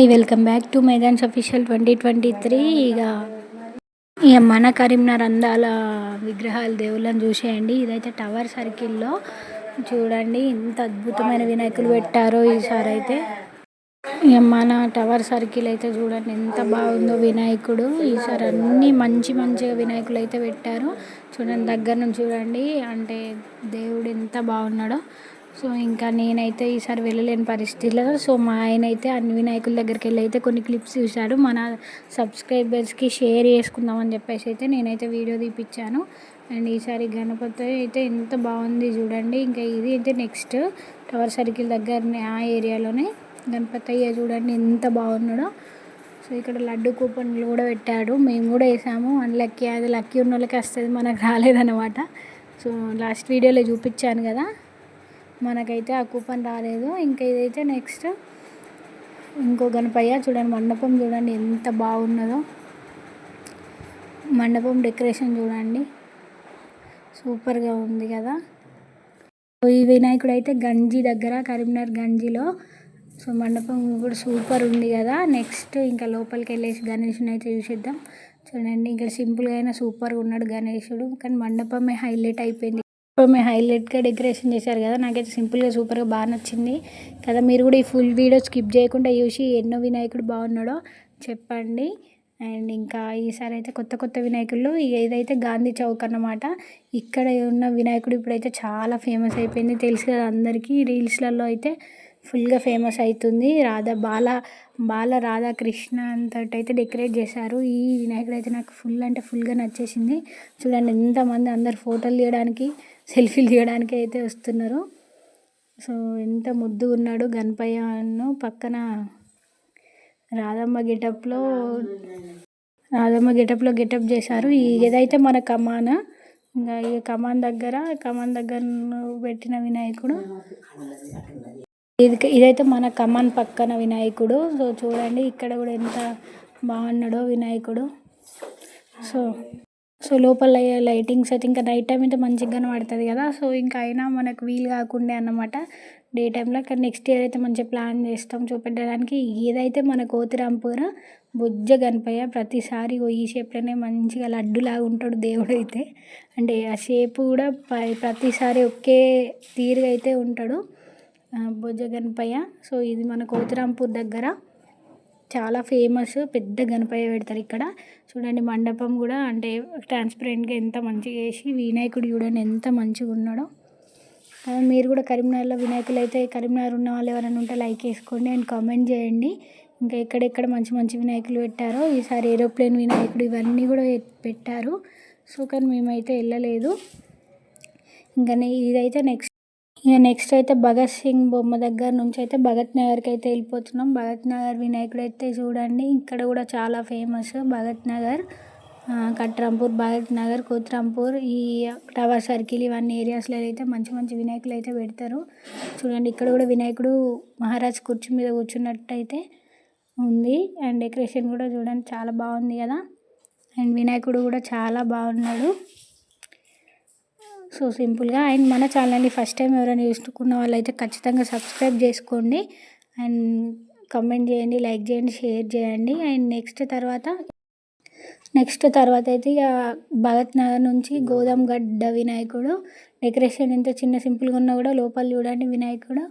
Hi welcome back to మైదాన్స్ official 2023. ఇక మన కరీంనగర్ అందాల విగ్రహాలు దేవుళ్ళని చూసేయండి. ఇదైతే టవర్ సర్కిల్లో చూడండి ఎంత అద్భుతమైన వినాయకులు పెట్టారో ఈసారి అయితే. ఇక మన టవర్ సర్కిల్ అయితే చూడండి ఎంత బాగుందో వినాయకుడు. ఈసారి అన్నీ మంచిగా వినాయకులు అయితే పెట్టారు. చూడండి దగ్గర నుంచి చూడండి, అంటే దేవుడు ఎంత బాగున్నాడో. సో ఇంకా నేనైతే ఈసారి వెళ్ళలేని పరిస్థితిలో, సో మా ఆయన అయితే అన్ని వినాయకుల దగ్గరికి వెళ్ళి అయితే కొన్ని క్లిప్స్ చూశాడు. మన సబ్స్క్రైబర్స్కి షేర్ చేసుకుందామని చెప్పేసి అయితే నేనైతే వీడియో తీపిచ్చాను. అండ్ ఈసారి గణపతి అయితే ఎంత బాగుంది చూడండి. ఇంకా ఇది అయితే నెక్స్ట్ టవర్ సర్కిల్ దగ్గరనే ఆ ఏరియాలోనే గణపతి అయ్య చూడండి ఎంత బాగున్నాడో. సో ఇక్కడ లడ్డు కూపన్లు కూడా పెట్టాడు, మేము కూడా వేసాము. అన్లక్కీ, అది లక్కీ ఉన్న వాళ్ళకి వస్తుంది, మనకు రాలేదన్నమాట. సో లాస్ట్ వీడియోలో చూపించాను కదా, మనకైతే ఆ కూపన్ రాలేదు. ఇంకా ఇదైతే నెక్స్ట్ ఇంకో గణపయ్య చూడండి, మండపం చూడండి ఎంత బాగున్నదో. మండపం డెకరేషన్ చూడండి సూపర్గా ఉంది కదా. ఈ వినాయకుడు అయితే గంజి దగ్గర, కరీంనగర్ గంజిలో. సో మండపం కూడా సూపర్ ఉంది కదా. నెక్స్ట్ ఇంకా లోపలికి వెళ్ళేసి గణేషుని అయితే చూసిద్దాం. చూడండి ఇక్కడ సింపుల్గా అయినా సూపర్గా ఉన్నాడు గణేషుడు, కానీ మండపమే హైలైట్ అయిపోయింది. హైలైట్గా డెకరేషన్ చేశారు కదా, నాకైతే సింపుల్గా సూపర్గా బాగా నచ్చింది కదా. మీరు కూడా ఈ ఫుల్ వీడియో స్కిప్ చేయకుండా చూసి ఎన్నో వినాయకుడు బాగున్నాడో చెప్పండి. అండ్ ఇంకా ఈసారి అయితే కొత్త వినాయకులు. ఇదైతే గాంధీ చౌక్ అన్నమాట. ఇక్కడ ఉన్న వినాయకుడు ఇప్పుడైతే చాలా ఫేమస్ అయిపోయింది, తెలుసు కదా అందరికీ. రీల్స్లలో అయితే ఫుల్గా ఫేమస్ అవుతుంది. బాల రాధాకృష్ణ అంతటైతే డెకరేట్ చేశారు. ఈ వినాయకుడు అయితే నాకు ఫుల్గా నచ్చేసింది. చూడండి ఎంతమంది అందరు ఫోటోలు తీయడానికి, సెల్ఫీలు తీయడానికి అయితే వస్తున్నారు. సో ఎంత ముద్దుగా ఉన్నాడు గణపయ్యను. పక్కన రాధమ్మ గెటప్లో గెటప్ చేశారు. ఏదైతే మన కమాన్, ఇంకా ఈ కమాన్ దగ్గర పెట్టిన వినాయకుడు. ఇదైతే మన కమాన్ పక్కన వినాయకుడు. సో చూడండి ఇక్కడ కూడా ఎంత బాగున్నాడో వినాయకుడు. సో లోపల లైటింగ్స్ అయితే ఇంకా నైట్ టైం అయితే మంచిగా కనబడుతుంది కదా. సో ఇంకా అయినా మనకు వీలు కాకుండా అన్నమాట డే టైంలో. కానీ నెక్స్ట్ ఇయర్ అయితే మంచిగా ప్లాన్ చేస్తాం చూపెట్టడానికి. ఏదైతే మన కోతిరాంపూర్ బుజ్జ గణపయ్య ప్రతిసారి ఈ షేప్లోనే మంచిగా లడ్డులాగా ఉంటాడు దేవుడు అయితే. అంటే ఆ షేప్ కూడా ప్రతిసారి ఒకే తీరుగా అయితే ఉంటాడు బుజ్జ గణపయ్య. సో ఇది మన కోతిరాంపూర్ దగ్గర చాలా ఫేమస్, పెద్ద గణపయ్య పెడతారు ఇక్కడ. చూడండి మండపం కూడా అంటే ట్రాన్స్పరెంట్గా ఎంత మంచిగా వేసి, వినాయకుడు చూడండి ఎంత మంచిగా ఉన్నాడో. మీరు కూడా కరీంనగర్లో వినాయకులు అయితే, కరీంనగర్ ఉన్న వాళ్ళు ఎవరైనా ఉంటే లైక్ వేసుకోండి అండ్ కామెంట్ చేయండి. ఇంకా ఎక్కడెక్కడ మంచి వినాయకులు పెట్టారో. ఈసారి ఏరోప్లేన్ వినాయకుడు ఇవన్నీ కూడా పెట్టారు. సో కానీ మేమైతే వెళ్ళలేదు. ఇంకా ఇదైతే నెక్స్ట్ అయితే భగత్ సింగ్ బొమ్మ దగ్గర నుంచి అయితే భగత్ నగర్కి అయితే వెళ్ళిపోతున్నాం. భగత్ నగర్ వినాయకుడు అయితే చూడండి ఇక్కడ కూడా చాలా ఫేమస్. భగత్ నగర్, కట్రాంపూర్, భగత్ నగర్, కోతిరాంపూర్, ఈ టవర్ సర్కిల్ ఇవన్నీ ఏరియాస్లో అయితే మంచి వినాయకులు అయితే పెడతారు. చూడండి ఇక్కడ కూడా వినాయకుడు మహారాజ్ కుర్చీ మీద కూర్చున్నట్టు అయితే ఉంది. అండ్ డెకరేషన్ కూడా చూడండి చాలా బాగుంది కదా. అండ్ వినాయకుడు కూడా చాలా బాగున్నాడు. సో సింపుల్గా. అండ్ మన ఛానల్ని ఫస్ట్ టైం ఎవరైనా చూసుకున్న వాళ్ళైతే ఖచ్చితంగా సబ్స్క్రైబ్ చేసుకోండి అండ్ కమెంట్ చేయండి, లైక్ చేయండి, షేర్ చేయండి. అండ్ నెక్స్ట్ తర్వాత అయితే ఇక భగత్ నగర్ నుంచి గోదాం గడ్డ వినాయకుడు డెకరేషన్ ఎంత చిన్న సింపుల్గా ఉన్నా కూడా లోపల చూడండి వినాయకుడు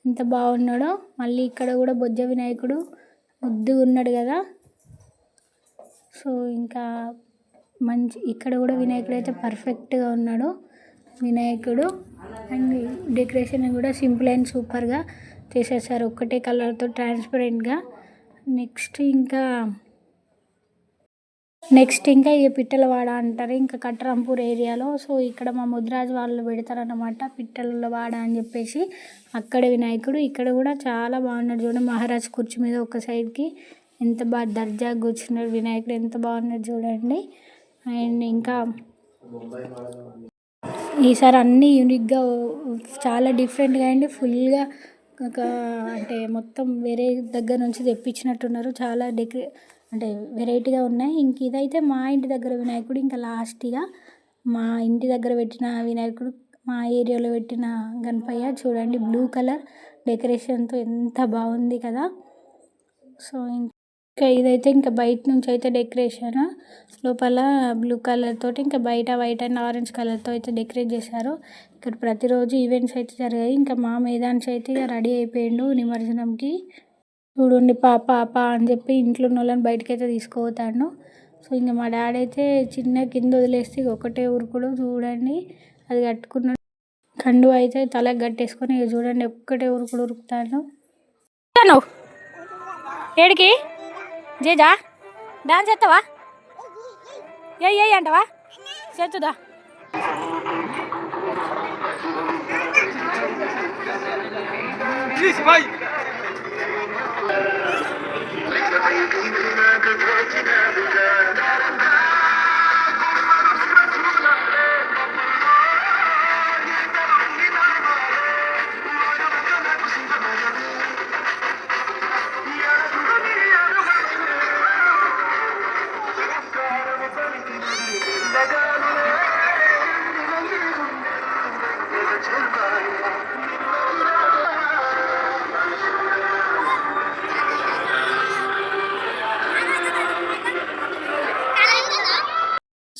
ఎంత బాగున్నాడో. మళ్ళీ ఇక్కడ కూడా బొజ్జ వినాయకుడు ముద్దుగా ఉన్నాడు కదా. సో ఇంకా ఇక్కడ కూడా వినాయకుడు అయితే పర్ఫెక్ట్గా ఉన్నాడు వినాయకుడు. అండ్ డెకరేషన్ కూడా సింపుల్ అండ్ సూపర్గా చేసేసారు, ఒక్కటే కలర్తో ట్రాన్స్పరెంట్గా. నెక్స్ట్ ఇంకా ఈ పిట్టలవాడ అంటారు ఇంకా కట్రాంపూర్ ఏరియాలో. సో ఇక్కడ మా ముద్రాజ్ వాళ్ళు పెడతారన్నమాట పిట్టలవాడ అని చెప్పేసి. అక్కడ వినాయకుడు ఇక్కడ కూడా చాలా బాగున్నాడు చూడండి. మహారాజ్ కుర్చీ మీద ఒక సైడ్కి ఎంత బాగా దర్జాగా కూర్చున్నాడు వినాయకుడు, ఎంత బాగున్నాడు చూడండి. అండ్ ఇంకా ఈసారి అన్నీ యూనిక్గా చాలా డిఫరెంట్గా అండి ఫుల్గా అంటే మొత్తం వేరే దగ్గర నుంచి తెప్పించినట్టున్నారు. చాలా అంటే వెరైటీగా ఉన్నాయి. ఇంక ఇదైతే మా ఇంటి దగ్గర వినాయకుడు. ఇంకా లాస్ట్గా మా ఇంటి దగ్గర పెట్టిన వినాయకుడు, మా ఏరియాలో పెట్టిన గణపయ్య చూడండి బ్లూ కలర్ డెకరేషన్తో ఎంత బాగుంది కదా. సో ఇంకా ఇదైతే ఇంకా బయట నుంచి అయితే డెకరేషన్ లోపల బ్లూ కలర్ తోటి ఇంకా బయట వైట్ అండ్ ఆరెంజ్ కలర్తో అయితే డెకరేట్ చేశారు. ఇక్కడ ప్రతిరోజు ఈవెంట్స్ అయితే జరిగాయి. ఇంకా మా మేధాన్స్ అయితే ఇక రెడీ అయిపోయిండు నిమజ్జనంకి. చూడండి పాప అని చెప్పి ఇంట్లో ఉన్న వాళ్ళని బయటకైతే తీసుకుపోతాడు. సో ఇంకా మా డాడీ అయితే చిన్న కింద వదిలేస్తే ఒకటే ఉరుకుడు చూడండి. అది కట్టుకున్నాడు కండు అయితే తలకు కట్టేసుకొని ఇక చూడండి ఒక్కటే ఉరుకుడు ఉరుకుతాడు. ఏడికి జేజా డాన్స్ చేస్తావా? ఏ అంటావా? చేతుదా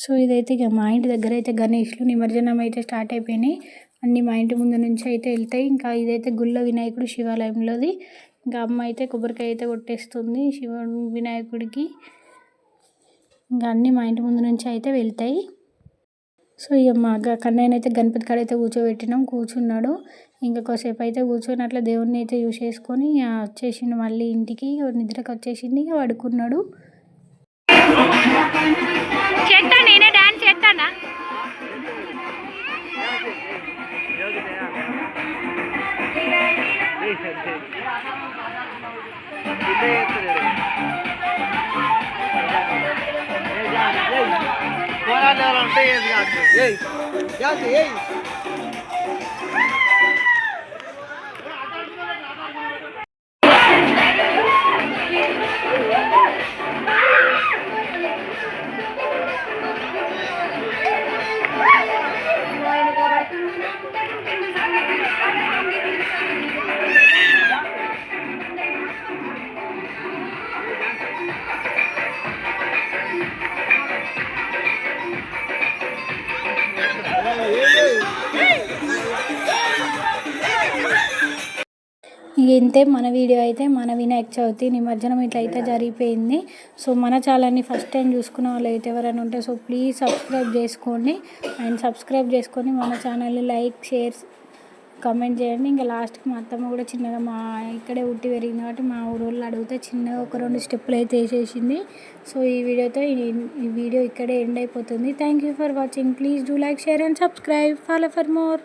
సో ఇదైతే ఇక మా ఇంటి దగ్గర అయితే గణేష్లు నిమజ్జనం అయితే స్టార్ట్ అయిపోయినాయి. అన్నీ మా ఇంటి ముందు నుంచి అయితే వెళ్తాయి. ఇంకా ఇదైతే గుళ్ళ వినాయకుడు శివాలయంలోది. ఇంకా అమ్మ అయితే కొబ్బరికాయ అయితే కొట్టేస్తుంది వినాయకుడికి. ఇంకా అన్నీ మా ఇంటి ముందు నుంచి అయితే వెళ్తాయి. సో ఇక మా కన్నయ్యని అయితే గణపతి కాడ అయితే కూర్చోబెట్టినాం, కూర్చున్నాడు. ఇంకా కొద్దిసేపు అయితే కూర్చొని అట్లా దేవుడిని అయితే చూసేసుకొని వచ్చేసిండు మళ్ళీ ఇంటికి. నిద్రకు వచ్చేసింది, ఇక పడుకున్నాడు. నేనే డాన్స్ చేస్తానా? ఇంతే మన వీడియో అయితే. మన వినాయక చవితి నిమజ్జనం ఇట్లా అయితే జరిగిపోయింది. సో మన ఛానల్ని ఫస్ట్ టైం చూసుకున్న వాళ్ళు అయితే ఎవరైనా ఉంటే సో ప్లీజ్ సబ్స్క్రైబ్ చేసుకోండి. అండ్ సబ్స్క్రైబ్ చేసుకొని మన ఛానల్ని లైక్, షేర్, కామెంట్ చేయండి. ఇంకా లాస్ట్కి మా అత్తమ్మ కూడా చిన్నగా మా ఇక్కడే ఉట్టి పెరిగింది కాబట్టి మా ఊరోళ్ళు అడిగితే చిన్నగా ఒక 2 స్టెప్పులు అయితే వేసేసింది. సో ఈ వీడియోతో ఈ వీడియో ఇక్కడే ఎండ్ అయిపోతుంది. Thank you for watching. Please do like, share and subscribe. Follow for more.